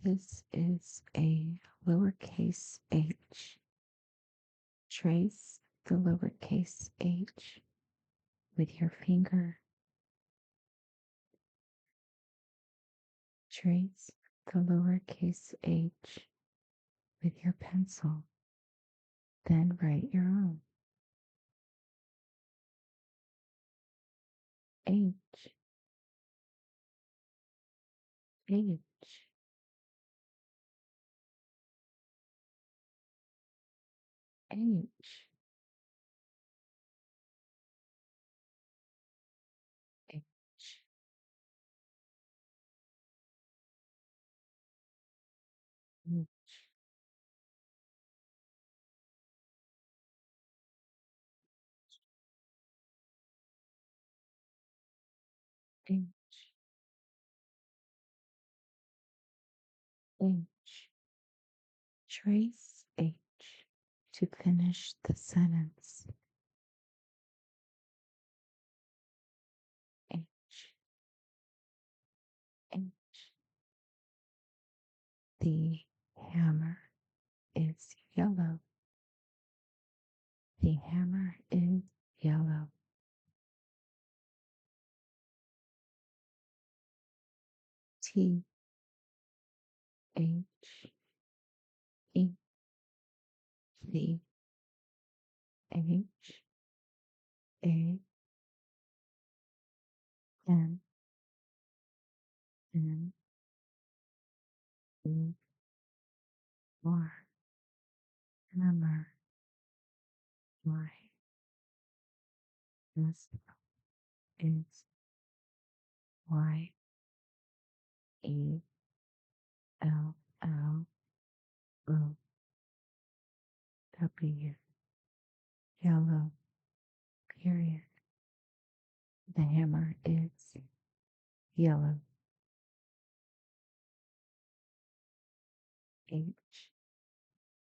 This is a lowercase h. Trace the lowercase h with your finger. Trace the lowercase h with your pencil. Then write your own. H, H, H, H, H, H, H. Trace H to finish the sentence. H, H. The hammer is yellow. The hammer is yellow. T, H, E, C, H, A, N, N, E, R, hammer, Y, S, is Y, E, L, L, O, W, yellow, period. The hammer is yellow. H,